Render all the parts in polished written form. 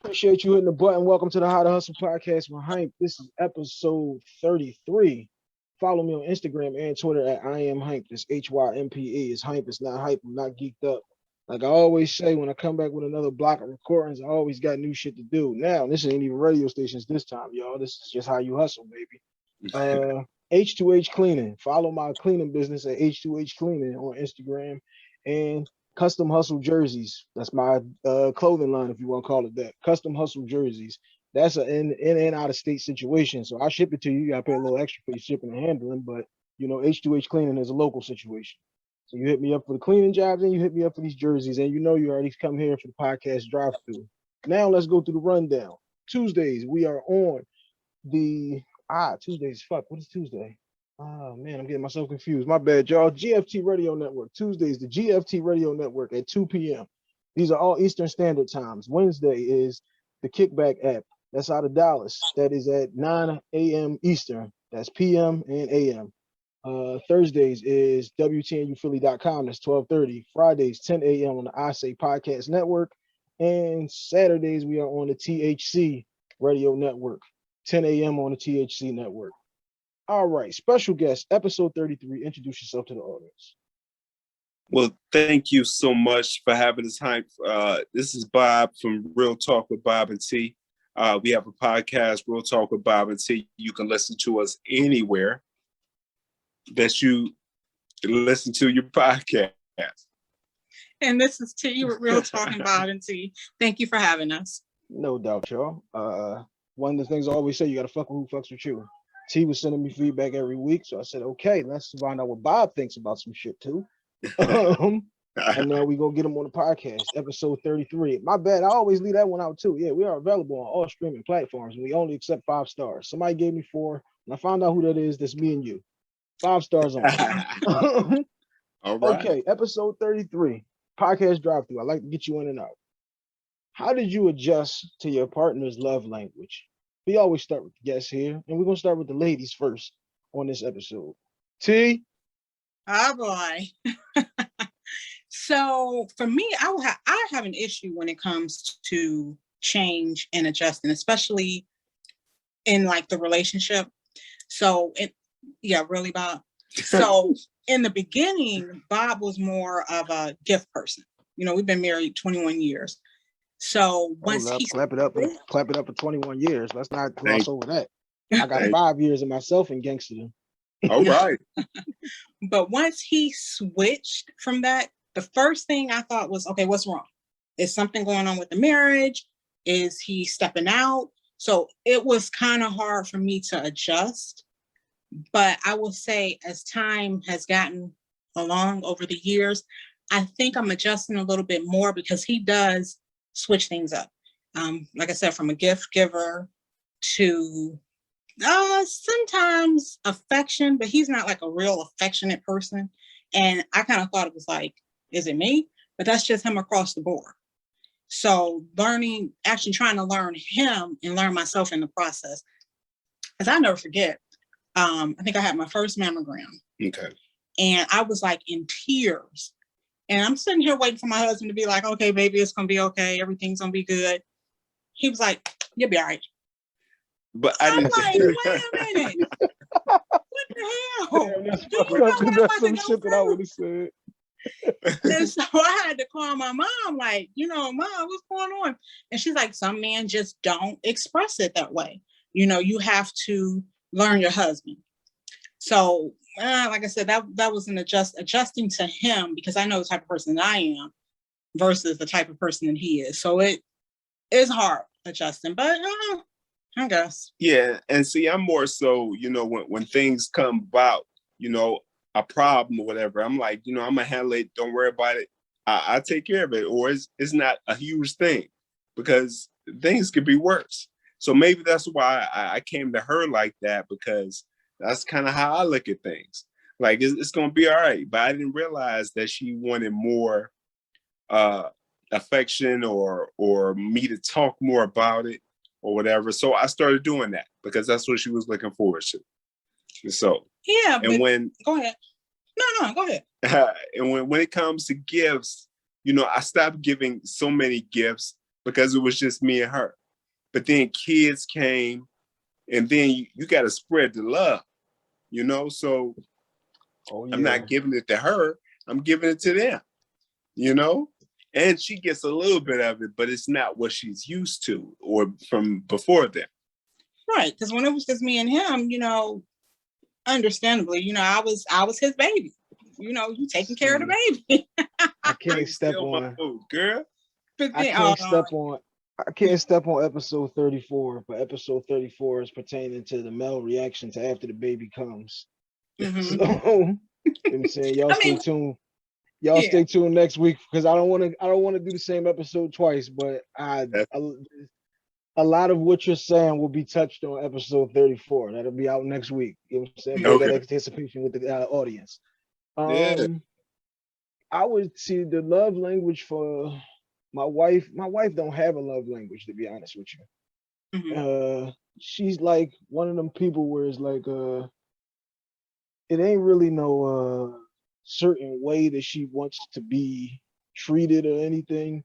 Appreciate you hitting the button. Welcome to the How to Hustle podcast with Hype. This is episode 33. Follow me on Instagram and Twitter at I am Hype. It's HYMPE. It's Hype. It's not hype. I'm not geeked up. Like I always say, when I come back with another block of recordings, I always got new shit to do. Now, this ain't even radio stations this time, y'all. This is just how you hustle, baby. H2H Cleaning. Follow my cleaning business at H2H Cleaning on Instagram and Custom Hustle Jerseys. That's my clothing line, if you want to call it that. Custom Hustle Jerseys. That's an in and out of state situation. So I ship it to you. You got to pay a little extra for your shipping and handling, but H2H Cleaning is a local situation. So you hit me up for the cleaning jobs and you hit me up for these jerseys, and you already come here for the podcast drive through. Now let's go through the rundown. Tuesdays, we are on the Tuesdays. Fuck, what is Tuesday? Oh man, I'm getting myself confused. My bad, y'all. GFT Radio Network. Tuesdays, the GFT Radio Network at 2 p.m. These are all Eastern Standard Times. Wednesday is the Kickback app. That's out of Dallas. That is at 9 a.m. Eastern. That's p.m. and a.m. Thursdays is WTNUphilly.com. That's 12:30. Fridays, 10 a.m. on the I Say Podcast Network. And Saturdays, we are on the THC Radio Network. 10 a.m. on the THC network. All right, special guest, episode 33. Introduce yourself to the audience. Well, thank you so much for having us, Hype. This is Bob from Real Talk with Bob and T. We have a podcast, Real Talk with Bob and T. You can listen to us anywhere that you listen to your podcast. And this is T with Real Talking Bob and T. Thank you for having us. No doubt, y'all. One of the things I always say, you got to fuck with who fucks with you. T was sending me feedback every week, so I said, okay, let's find out what Bob thinks about some shit too. And now we go get him on the podcast, episode 33. My bad, I always leave that one out too. Yeah, we are available on all streaming platforms, and we only accept 5 stars. Somebody gave me 4, and I found out who that is. That's me and you. 5 stars on. All right. Okay, episode 33, podcast drive-through. I like to get you in and out. How did you adjust to your partner's love language? We always start with the guests here, and we're going to start with the ladies first on this episode. T? Oh, boy. So for me, I have an issue when it comes to change and adjusting, especially in like the relationship. So, really, Bob. So in the beginning, Bob was more of a gift person. We've been married 21 years. So once he clap it up for 21 years. Let's not gloss over that. I got 5 years of myself in gangsterdom. All right. But once he switched from that, the first thing I thought was, okay, what's wrong? Is something going on with the marriage? Is he stepping out? So it was kind of hard for me to adjust. But I will say, as time has gotten along over the years, I think I'm adjusting a little bit more because he does switch things up. Like I said, from a gift giver to sometimes affection, but he's not like a real affectionate person. And I kind of thought it was like, is it me? But that's just him across the board. So actually trying to learn him and learn myself in the process. Because I never forget, I think I had my first mammogram. Okay. And I was like in tears. And I'm sitting here waiting for my husband to be like, okay, baby, it's going to be okay. Everything's going to be good. He was like, you'll be all right. But I'm like, wait a minute. What the hell? That's some shit that I would have said. And so I had to call my mom, like, Mom, what's going on? And she's like, some men just don't express it that way. You have to learn your husband. So, like I said, that was an adjusting to him because I know the type of person that I am versus the type of person that he is. So it is hard adjusting, but I guess. Yeah, and see, I'm more so, when things come about, a problem or whatever, I'm like, I'm gonna handle it. Don't worry about it. I take care of it, or it's not a huge thing because things could be worse. So maybe that's why I came to her like that, because that's kind of how I look at things. Like it's gonna be all right, but I didn't realize that she wanted more affection or me to talk more about it or whatever. So I started doing that because that's what she was looking forward to. So yeah, and when go ahead. No, go ahead. And when it comes to gifts, I stopped giving so many gifts because it was just me and her. But then kids came, and then you got to spread the love, you know? So I'm not giving it to her. I'm giving it to them, you know? And she gets a little bit of it, but it's not what she's used to or from before then. Right. Because when it was just me and him, understandably, I was his baby. You taking care of the baby. I can't step on, girl. I can't step on episode 34, but episode 34 is pertaining to the male reaction to after the baby comes. Mhm. So I'm saying y'all stay tuned. Y'all stay tuned next week because I don't want to do the same episode twice, but a lot of what you're saying will be touched on episode 34. That'll be out next week. You know what I'm saying? Build that anticipation with the audience. I would see the love language for my wife. My wife don't have a love language, to be honest with you. Mhm. She's like one of them people where it's like it ain't really no certain way that she wants to be treated or anything.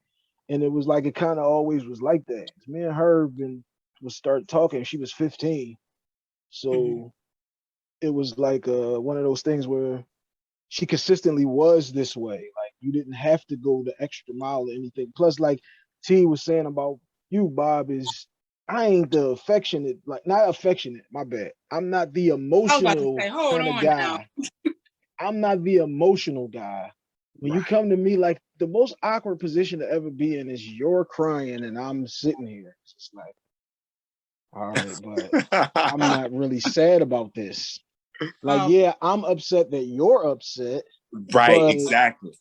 And it was like it kind of always was like that. Me and her was start talking. She was 15, so it was like one of those things where she consistently was this way. Like you didn't have to go the extra mile or anything. Plus, like T was saying about you, Bob, is I ain't the affectionate, like not affectionate. My bad. I'm not the emotional kind of guy. I'm not the emotional guy. When you come to me, like the most awkward position to ever be in is you're crying and I'm sitting here. It's just like, all right, but I'm not really sad about this. Like, yeah, I'm upset that you're upset. Right, exactly.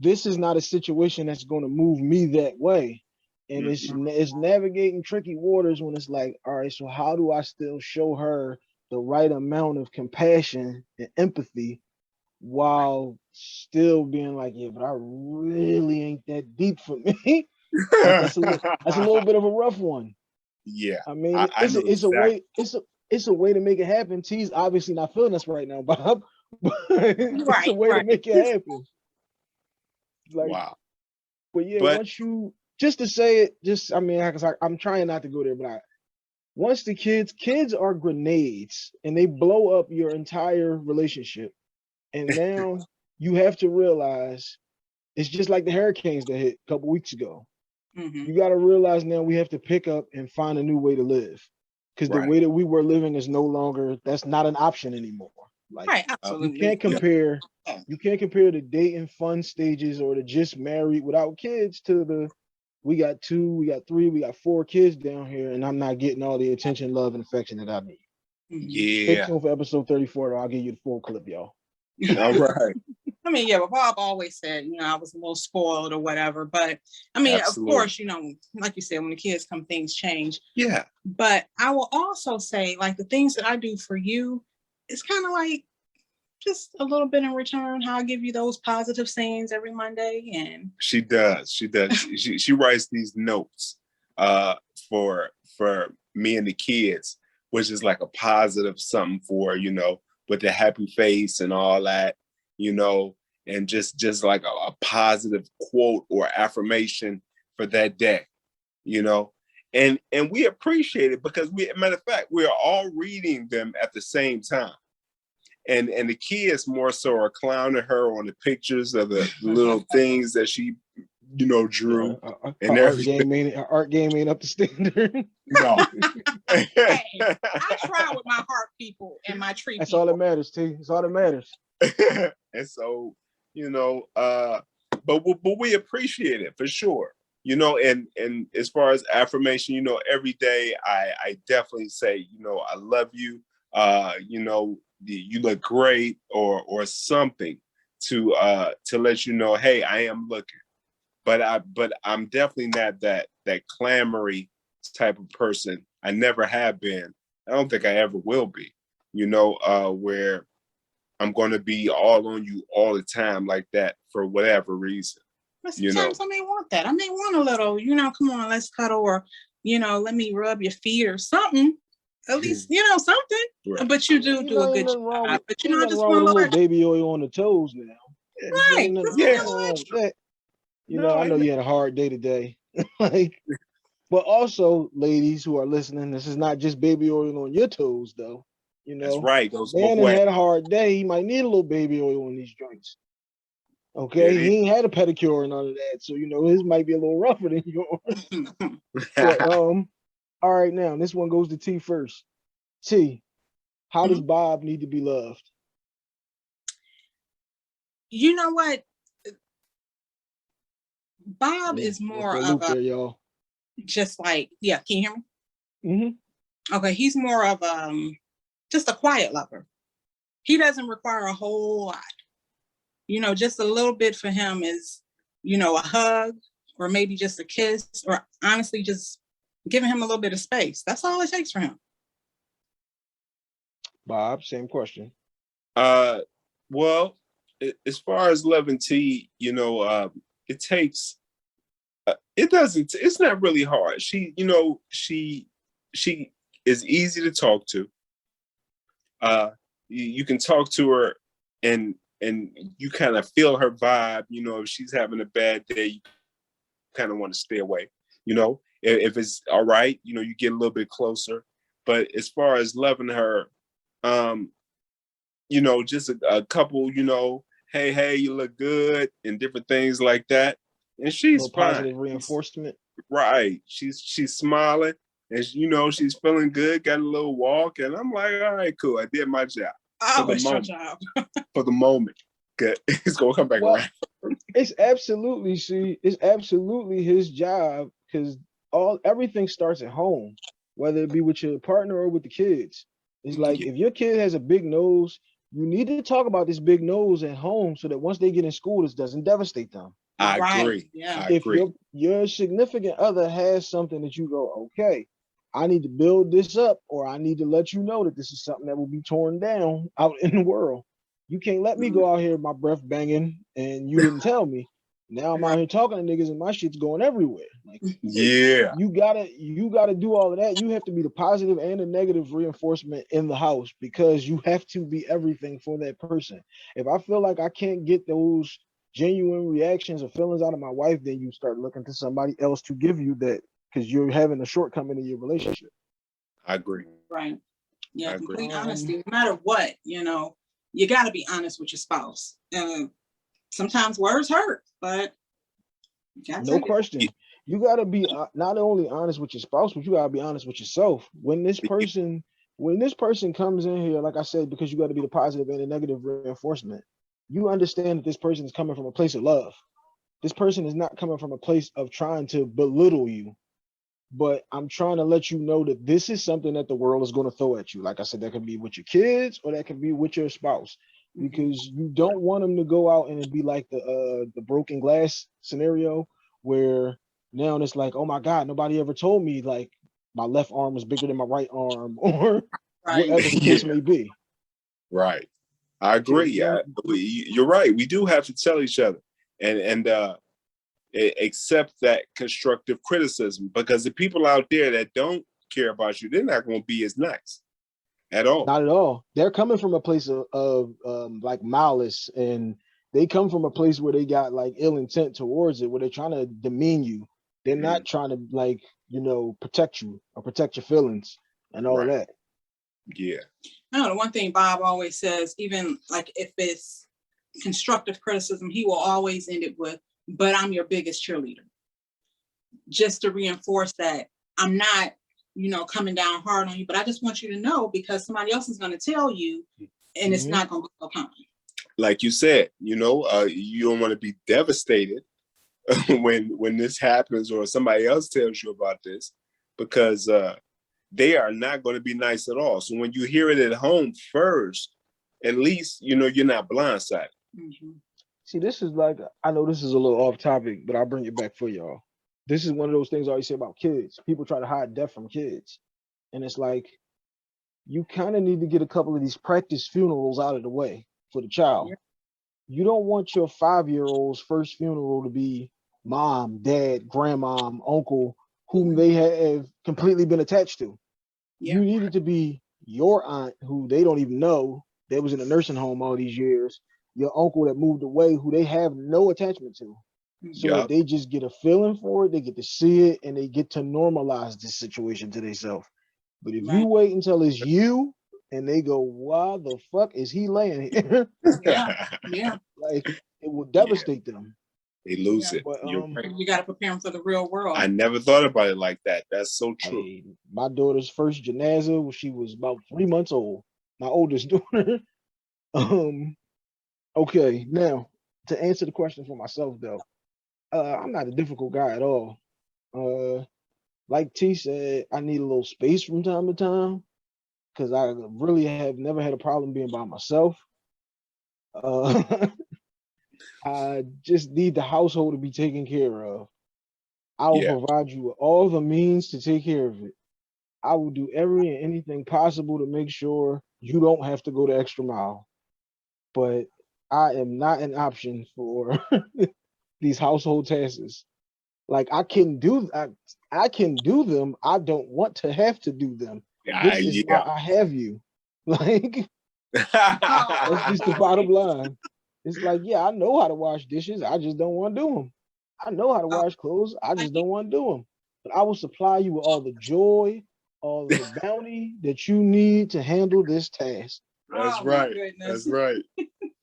This is not a situation that's going to move me that way. And it's navigating tricky waters when it's like, all right, so how do I still show her the right amount of compassion and empathy while still being like, yeah, but I really ain't that deep for me. That's a little bit of a rough one. Yeah, I mean, it's a way to make it happen. T's obviously not feeling us right now, Bob, but it's a way to make it happen. Like, wow. But yeah, once you just to say it, because I'm trying not to go there, but once the kids are grenades and they blow up your entire relationship. And now you have to realize it's just like the hurricanes that hit a couple weeks ago. You got to realize now we have to pick up and find a new way to live because the way that we were living is no longer, that's not an option anymore. Like absolutely. You can't compare the dating fun stages or the just married without kids to the we got 2, we got 3, we got 4 kids down here and I'm not getting all the attention, love, and affection that I need. Yeah. Stay tuned for episode 34. I'll give you the full clip, y'all. All right. I mean, yeah, but Bob always said, I was a little spoiled or whatever. But I mean, absolutely. Of course, like you said, when the kids come, things change. Yeah. But I will also say, like, the things that I do for you, it's kind of like just a little bit in return. How I give you those positive sayings every Monday. And she does. she writes these notes for me and the kids, which is like a positive something for, with the happy face and all that, and just like a positive quote or affirmation for that day, and we appreciate it because matter of fact, we're all reading them at the same time. And the kids more so are clowning her on the pictures of the little things that she, drew. And her art game ain't up to standard. No. Hey, I try with my heart people and my tree That's people. all that matters, T. That's all that matters. And so, but we appreciate it for sure. And as far as affirmation, every day I definitely say, I love you. You look great or something to let you know, hey, I am looking. But I'm definitely not that clamory type of person. I never have been. I don't think I ever will be, where I'm going to be all on you all the time like that for whatever reason. But sometimes I may want that. I may want a little, come on, let's cuddle, or, let me rub your feet or something. At least, something. Right. But you do a good job. But I just want a little baby oil on the toes now. Right. I know you had a hard day today. Like, But also, ladies who are listening, this is not just baby oil on your toes, though. You That's know, right. Goes both man and ways. had a hard day. He might need a little baby oil on these joints. There Okay, he ain't had a pedicure and none of that, so you know his might be a little rougher than yours. it But is. all right, now this one goes to T first. T, how does Mhm. Bob need to be loved? You know what? Bob is Go more for a of loop a there, y'all. just like, yeah, can you hear me? Mm-hmm. Okay, he's more of just a quiet lover. He doesn't require a whole lot. You know, just a little bit for him is, you know, a hug or maybe just a kiss or honestly just giving him a little bit of space. That's all it takes for him. Bob, same question. Well, as far as love and tea, it takes. It doesn't. It's not really hard. She is easy to talk to. You can talk to her, and you kind of feel her vibe. You know, if she's having a bad day, you kind of want to stay away. You know, if it's all right, you get a little bit closer. But as far as loving her, um, just a couple, hey, you look good, and different things like that. And A she's little fine. positive reinforcement. Right. She's smiling, and she's feeling good, got a little walk, and I'm like, all right, cool. I did my job Oh, the it's your moment. job. for the moment. Good. It's gonna come back Well, around. it's absolutely his job because everything starts at home, whether it be with your partner or with the kids. It's like Yeah, if your kid has a big nose, you need to talk about this big nose at home so that once they get in school, this doesn't devastate them. I Right. agree. Yeah. I If agree. your significant other has something that you go, okay, I need to build this up, or I need to let you know that this is something that will be torn down out in the world. You can't let me Mhm. go out here, my breath banging, and you didn't tell me. Now I'm Right. out here talking to niggas, and my shit's going everywhere. Like Yeah, you gotta do all of that. You have to be the positive and the negative reinforcement in the house because you have to be everything for that person. If I feel like I can't get those genuine reactions or feelings out of my wife, then you start looking to somebody else to give you that because you're having a shortcoming in your relationship. I agree. Right. Yeah. I agree. Complete honesty. No matter what, you got to be honest with your spouse. Sometimes words hurt, but you got to No take it. question. You got to be not only honest with your spouse, but you got to be honest with yourself. When this person comes in here, like I said, because you got to be the positive and the negative reinforcement, you understand that this person is coming from a place of love. This person is not coming from a place of trying to belittle you, but I'm trying to let you know that this is something that the world is going to throw at you. Like I said, that can be with your kids or that can be with your spouse, Mhm. because you don't want them to go out and be like the broken glass scenario where now it's like, oh my God, nobody ever told me like my left arm was bigger than my right arm or Right. whatever the case Yeah, may be. right. I agree. Young, You're right. We do have to tell each other and accept that constructive criticism, because the people out there that don't care about you, they're not going to be as nice at all. not at all. They're coming from a place of like malice, and they come from a place where they got like ill intent towards it, where they're trying to demean you. They're Mhm. not trying to like, protect you or protect your feelings and all of Right. that. Yeah. I know the one thing Bob always says, even like if it's constructive criticism, he will always end it with, but I'm your biggest cheerleader. Just to reinforce that I'm not, coming down hard on you, but I just want you to know because somebody else is going to tell you and it's Mhm. not going to be so common. Like you said, you don't want to be devastated when this happens or somebody else tells you about this, because they are not going to be nice at all. So when you hear it at home first, at least you're not blindsided. Mhm. See, this is like, I know this is a little off topic, but I'll bring it back for y'all. This is one of those things I always say about kids. People try to hide death from kids. And it's like, you kind of need to get a couple of these practice funerals out of the way for the child. Yeah. You don't want your 5-year-old's first funeral to be mom, dad, grandmom, uncle, whom they have completely been attached to. Yeah. You need it to be your aunt who they don't even know that was in a nursing home all these years, your uncle that moved away who they have no attachment to. so that Yup. they just get a feeling for it, they get to see it, and they get to normalize this situation to themselves. But if you Right. wait until it's you and they go, why the fuck is he laying here? Yeah. Yeah. Like it will Yeah, devastate them. they lose Yeah. it. But You're right. You got to prepare them for the real world. I never thought about it like that. That's so true. hey, my daughter's first janaza when she was about 3 months old. My oldest daughter. Um, okay, now to answer the question for myself though, I'm not a difficult guy at all. Like T said, I need a little space from time to time because I really have never had a problem being by myself. Uh, I just need the household to be taken care of. I will Yeah. provide you with all the means to take care of it. I will do every and anything possible to make sure you don't have to go the extra mile. But I am not an option for these household tasks. Like I can do them. I don't want to have to do them. This is why Yeah. I have you. Like that's just the Oh, bottom line. It's like, yeah, I know how to wash dishes. I just don't want to do them. I know how to wash clothes. I like just don't want to do them. But I will supply you with all the joy, all of the bounty that you need to handle this task. That's oh my right. goodness. That's right.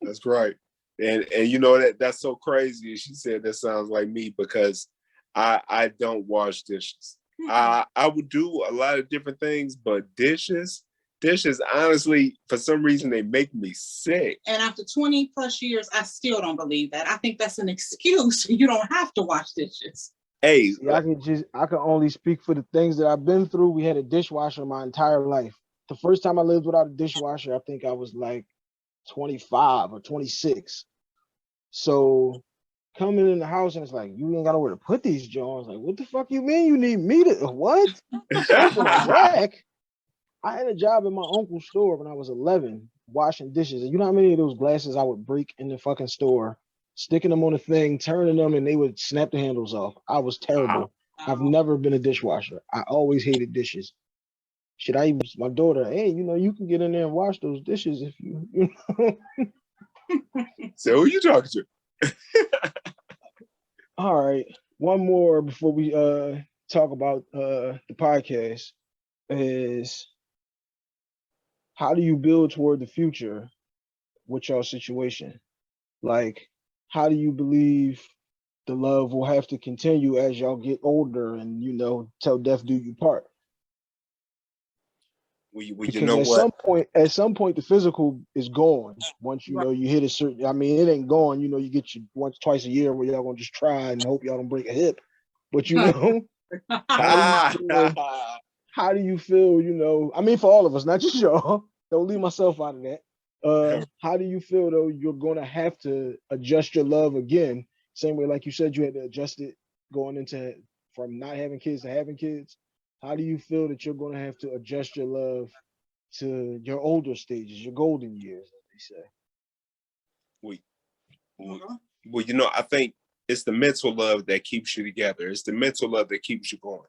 That's right. And you know that's so crazy. She said that sounds like me because I don't wash dishes. I would do a lot of different things, but dishes honestly for some reason they make me sick. And after 20 plus years, I still don't believe that. I think that's an excuse. You don't have to wash dishes. Hey, See, I can only speak for the things that I've been through. We had a dishwasher my entire life. The first time I lived without a dishwasher, I think I was like 25 or 26. So coming in the house and it's like, you ain't got nowhere to put these Jones. Like, what the fuck you mean you need me to what? Sleep in a rack? I had a job in my uncle's store when I was 11 washing dishes. And you know how many of those glasses I would break in the fucking store, sticking them on a thing, turning them, and they would snap the handles off. I was terrible. I've never been a dishwasher. I always hated dishes. Should I use my daughter? Hey, you can get in there and wash those dishes if you know. So who you talking to? All right. One more before we talk about the podcast is how do you build toward the future with your situation? Like, how do you believe the love will have to continue as y'all get older and till death do you part? Well, you Because know what? at some point the physical is gone. Once Right. you hit a certain, I mean, it ain't gone. You get you once, twice a year where y'all gonna just try and hope y'all don't break a hip. But how do you feel, I mean, for all of us, not just y'all. Don't leave myself out of that. How do you feel though you're gonna have to adjust your love again? Same way, like you said, you had to adjust it going into from not having kids to having kids. How do you feel that you're gonna have to adjust your love to your older stages, your golden years, as they say? we, well, I think it's the mental love that keeps you together. It's the mental love that keeps you going.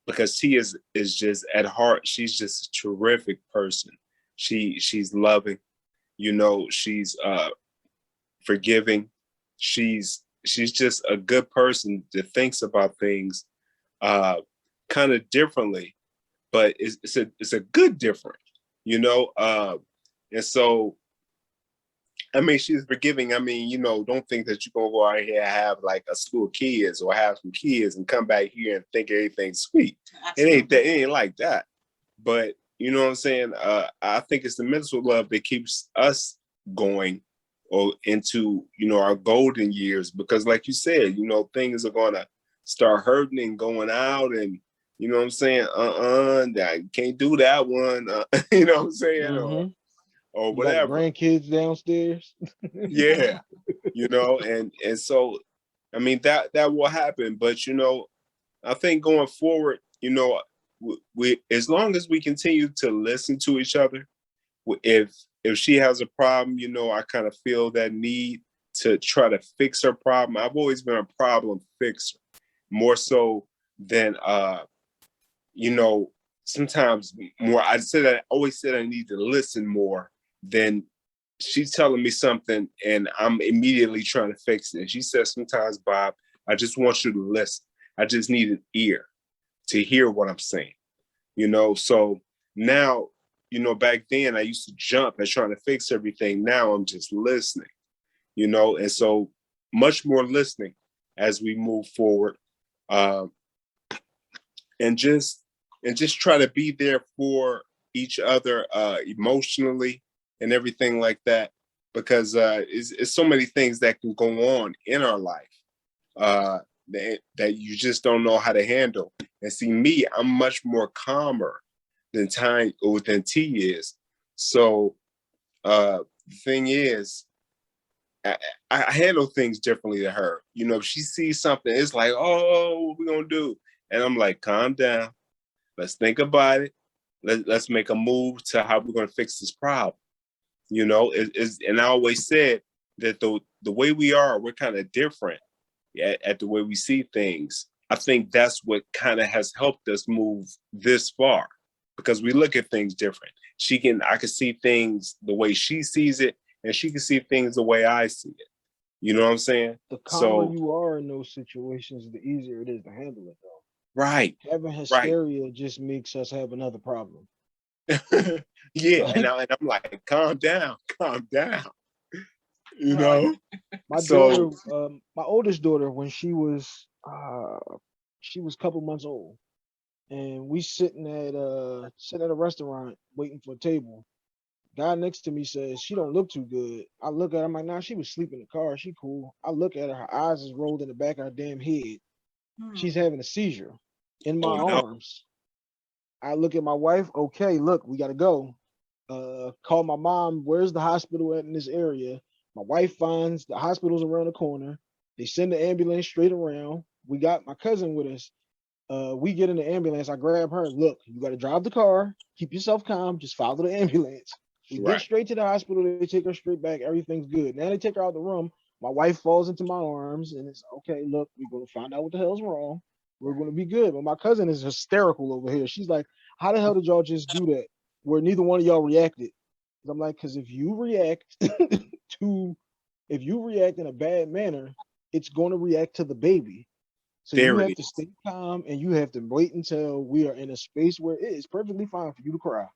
Because T is just at heart, she's just a terrific person. She's loving, she's forgiving. She's just a good person that thinks about things kind of differently, but it's a good different, and so I mean, she's forgiving. I mean, don't think that you're gonna go out here and have like a slew of kids or have some kids and come back here and think everything's sweet. It ain't like that. But you know what I'm saying? I think it's the mental love that keeps us going or into, our golden years, because like you said, things are gonna start hurting and going out, and you know what I'm saying? I can't do that one. You know what I'm saying? Or You got whatever. grandkids downstairs. Yeah, and so I mean that will happen, but I think going forward, we as long as we continue to listen to each other, if she has a problem, I kind of feel that need to try to fix her problem. I've always been a problem fixer, more so than sometimes more. I always said I need to listen more than she's telling me something and I'm immediately trying to fix it. And she says, sometimes, Bob, I just want you to listen. I just need an ear to hear what I'm saying, So now, back then I used to jump and trying to fix everything. Now I'm just listening, and so much more listening as we move forward. And just try to be there for each other emotionally and everything like that, because it's so many things that can go on in our life that you just don't know how to handle. And see, me, I'm much more calmer than T is. So the thing is, I handle things differently than her. If she sees something, it's like, oh, what we gonna do? And I'm like, calm down. Let's think about it. Let's make a move to how we're gonna fix this problem. And I always said that the way we are, we're kind of different at the way we see things. I think that's what kind of has helped us move this far, because we look at things different. I can see things the way she sees it, and she can see things the way I see it. You know what I'm saying? The calmer you are in those situations, the easier it is to handle it, though. Right. Having hysteria just makes us have another problem. Yeah, and I'm like, calm down. My daughter, my oldest daughter, when she was a couple months old, and we sitting at a restaurant waiting for a table. Guy next to me says she don't look too good. I look at her, I'm like, nah, she was sleeping in the car. She cool. I look at her eyes is rolled in the back of her damn head. She's having a seizure in my arms. I look at my wife. Okay, look, we gotta go. Call my mom. Where's the hospital at in this area? My wife finds the hospital's around the corner. They send the ambulance straight around. We got my cousin with us. We get in the ambulance. I grab her. Look, you got to drive the car. Keep yourself calm. Just follow the ambulance. We get straight to the hospital. They take her straight back. Everything's good. Now they take her out of the room. My wife falls into my arms, and it's okay. Look, we're going to find out what the hell's wrong. We're going to be good. But my cousin is hysterical over here. She's like, how the hell did y'all just do that? Where neither one of y'all reacted. I'm like, because if you react in a bad manner, it's going to react to the baby. So you have to stay calm, and you have to wait until we are in a space where it is perfectly fine for you to cry.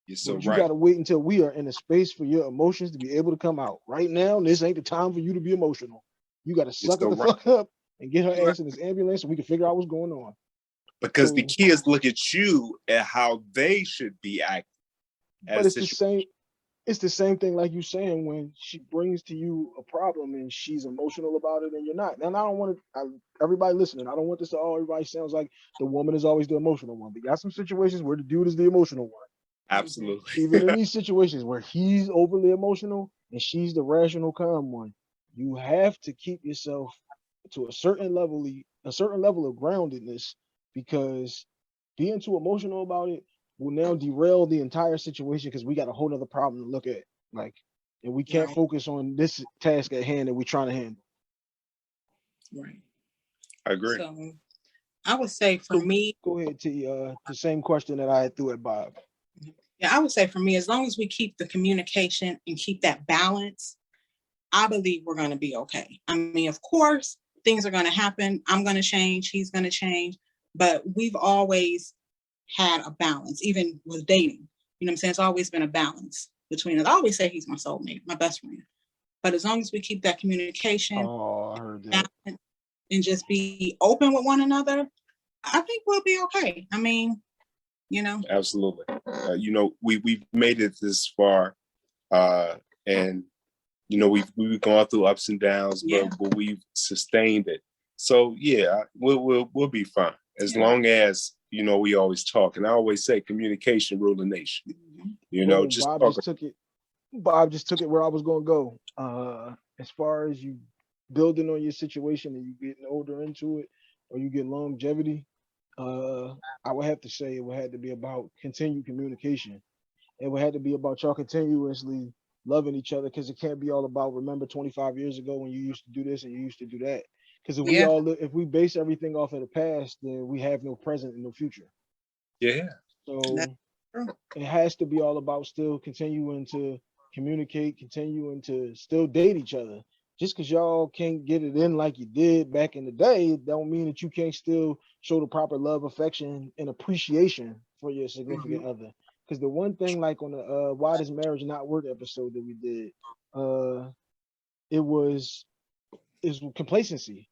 You're so right. You got to wait until we are in a space for your emotions to be able to come out. Right now, this ain't the time for you to be emotional. You got to suck it the fuck up and get her ass in this ambulance so we can figure out what's going on. Because the kids look at you at how they should be acting. But it's the same. It's the same thing like you saying when she brings to you a problem and she's emotional about it and you're not. And I don't want to, everybody listening, I don't want this to everybody sounds like the woman is always the emotional one. But you got some situations where the dude is the emotional one. Absolutely. Even in these situations where he's overly emotional and she's the rational, calm one, you have to keep yourself to a certain level of groundedness, because being too emotional about it will now derail the entire situation, because we got a whole other problem to look at. And we can't focus on this task at hand that we're trying to handle. Right. I agree. So I would say for me, go ahead to the same question that I threw at Bob. Yeah, I would say for me, as long as we keep the communication and keep that balance, I believe we're going to be okay. I mean, of course, things are going to happen. I'm going to change. He's going to change. But we've always had a balance, even with dating. You know what I'm saying? It's always been a balance between us. I always say he's my soulmate, my best friend. But as long as we keep that communication I heard that. and just be open with one another, I think we'll be okay. I mean, Absolutely. We've made it this far, and we've gone through ups and downs, but we've sustained it. So yeah, we'll be fine as long as we always talk. And I always say, communication rule the nation. Just Bob just took it where I was going to go. As far as you building on your situation and you getting older into it, or you get longevity, I would have to say it would have to be about continued communication. It would have to be about y'all continuously loving each other, because it can't be all about, remember 25 years ago when you used to do this and you used to do that. Because if we base everything off of the past, then we have no present and no future. Yeah. So it has to be all about still continuing to communicate, continuing to still date each other. Just because y'all can't get it in like you did back in the day, don't mean that you can't still show the proper love, affection, and appreciation for your significant other. Because the one thing, like on the "Why Does Marriage Not Work" episode that we did, it was is complacency.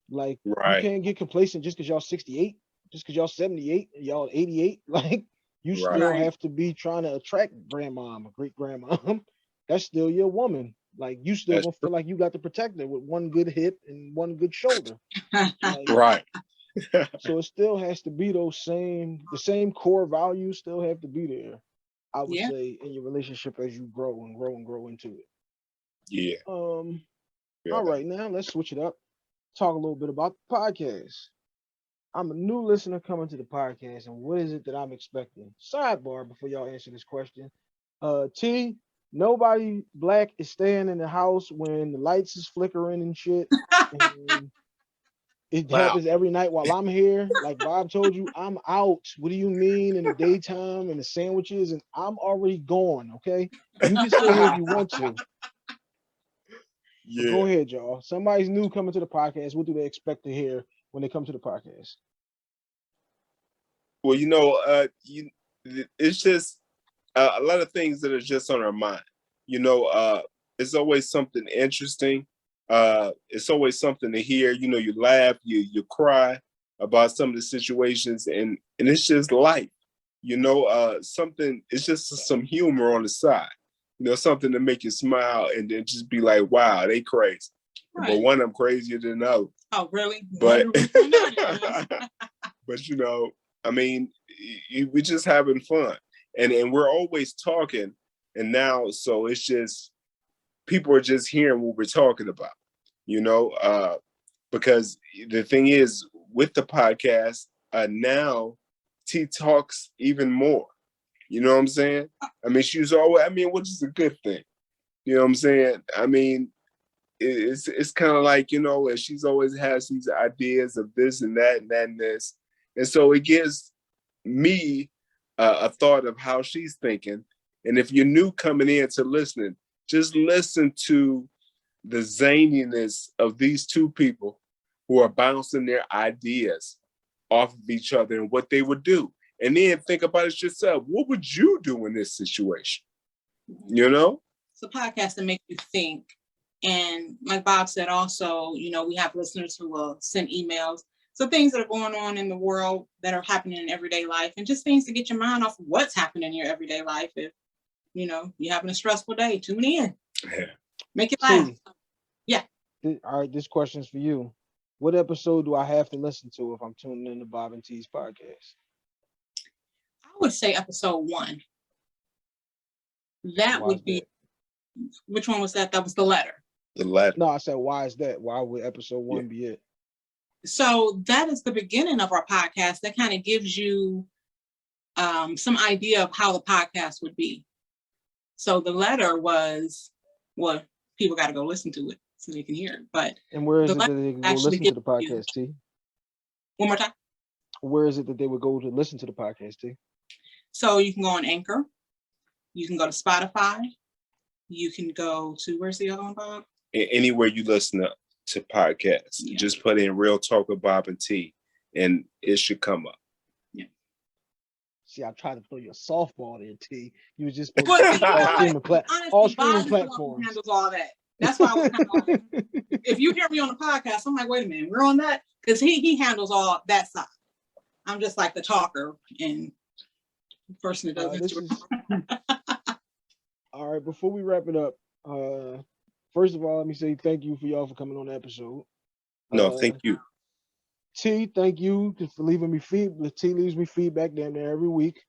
Like you Right. can't get complacent just because y'all 68, just because y'all 78, and y'all 88. Like you Right. still Right. have to be trying to attract grandmom or great grandmom. That's still your woman. Like you still That's gonna feel like you got to protect her with one good hip and one good shoulder. Like right. so it still has to be the same core values still have to be there. I would Yeah. say in your relationship as you grow and grow and grow into it. Yeah. All right, now let's switch it up. Talk a little bit about the podcast. I'm a new listener coming to the podcast, and what is it that I'm expecting? Sidebar before y'all answer this question. T, nobody black is staying in the house when the lights is flickering and shit. And it Wow. happens every night while I'm here. Like Bob told you, I'm out. What do you mean in the daytime and the sandwiches? And I'm already gone. Okay. You can stay here if you want to. But Yeah. go ahead, y'all. Somebody's new coming to the podcast. What do they expect to hear when they come to the podcast? Well, it's just a lot of things that are just on our mind. It's always something interesting. It's always something to hear. You laugh, you cry about some of the situations, and it's just life. Something. It's just some humor on the side. Something to make you smile, and then just be like, "Wow, they crazy." But Right. one, I'm crazier than the other. Oh, really? But Wonder which one that is. but I mean, we're just having fun, and we're always talking. And now, so it's just people are just hearing what we're talking about, because the thing is with the podcast, now T talks even more. You know what I'm saying? I mean, she's always, which is a good thing. You know what I'm saying? I mean, it's kind of like, and she's always has these ideas of this and that and that and this. And so it gives me a thought of how she's thinking. And if you're new coming in to listening, just listen to the zaniness of these two people who are bouncing their ideas off of each other and what they would do. And then think about it yourself. What would you do in this situation? It's a podcast that makes you think. And like Bob said, also, we have listeners who will send emails. So things that are going on in the world that are happening in everyday life, and just things to get your mind off of what's happening in your everyday life. If, you're having a stressful day, tune in. Yeah. Make it laugh. Yeah. All right, this question's for you. What episode do I have to listen to if I'm tuning in to Bob and T's podcast? I would say episode 1. That Why would is be, that? which one was that? That was the letter. The letter. No, I said, why is that? Why would episode 1 be it? So that is the beginning of our podcast. That kind of gives you some idea of how the podcast would be. So the letter was, well, people got to go listen to it so they can hear it. But And where is the it that letter they can go actually listen to the gives you- podcast, T? One more time. Where is it that they would go to listen to the podcast, T? So you can go on Anchor. You can go to Spotify. You can go to, where's the other one, Bob? Anywhere you listen to podcasts, Yeah. just put in Real Talk with Bob and T, and it should come up. See, I tried to throw you a softball there, T. You was just Well, you know all what? streaming, Honestly, all streaming Bob is the one who platforms. handles all that. That's why I was kind of like, if you hear me on the podcast, I'm like, wait a minute, we're on that? Because he handles all that side. I'm just like the talker and the person that does All right, before we wrap it up, first of all, let me say thank you for y'all for coming on the episode. No, thank you. T, thank you for leaving me feedback. T leaves me feedback damn near every week.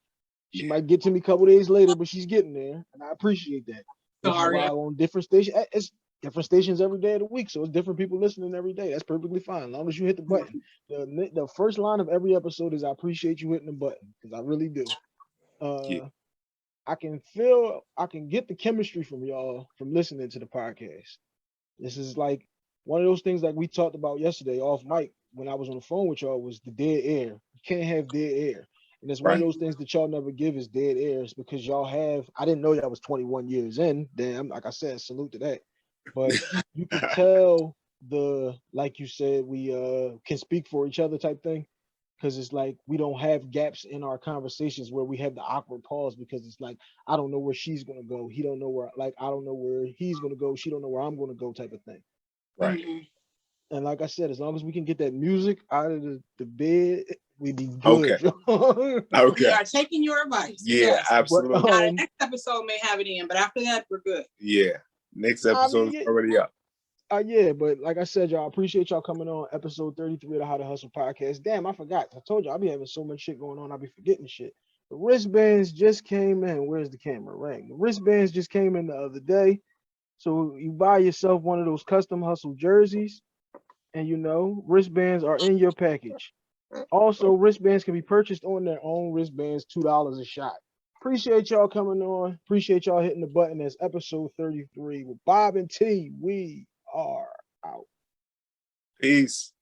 She Yeah. might get to me a couple days later, but she's getting there, and I appreciate that. Which is Sorry. why on different stations, it's different stations every day of the week, so it's different people listening every day. That's perfectly fine, as long as you hit the button. The first line of every episode is "I appreciate you hitting the button," because I really do. Yeah. I can get the chemistry from y'all from listening to the podcast. This is like one of those things like we talked about yesterday off mic when I was on the phone with y'all was the dead air. You can't have dead air. And it's one of Right. those things that y'all never give is dead airs because y'all have, I didn't know y'all was 21 years in. Damn, like I said, salute to that. But you can tell like you said, we can speak for each other type thing. Because it's like we don't have gaps in our conversations where we have the awkward pause because it's like I don't know where she's gonna go. He don't know where I don't know where he's gonna go. She don't know where I'm gonna go type of thing. Right. Mhm. And like I said, as long as we can get that music out of the bed, we be Okay. good. We Okay. are taking your advice. Yeah, Yes. But absolutely. Now, the next episode may have it in, but after that, we're good. Yeah. Next I episode mean, is already up. yeah, but like I said, y'all, I appreciate y'all coming on episode 33 of the How to Hustle podcast. Damn, I forgot. I told you I'll be having so much shit going on, I'll be forgetting shit. The wristbands just came in. Where's the camera? Right. The wristbands just came in the other day. So you buy yourself one of those custom hustle jerseys, and wristbands are in your package. Also, wristbands can be purchased on their own. Wristbands, $2 a shot. Appreciate y'all coming on. Appreciate y'all hitting the button. That's episode 33 with Bob and T. We are out. Peace.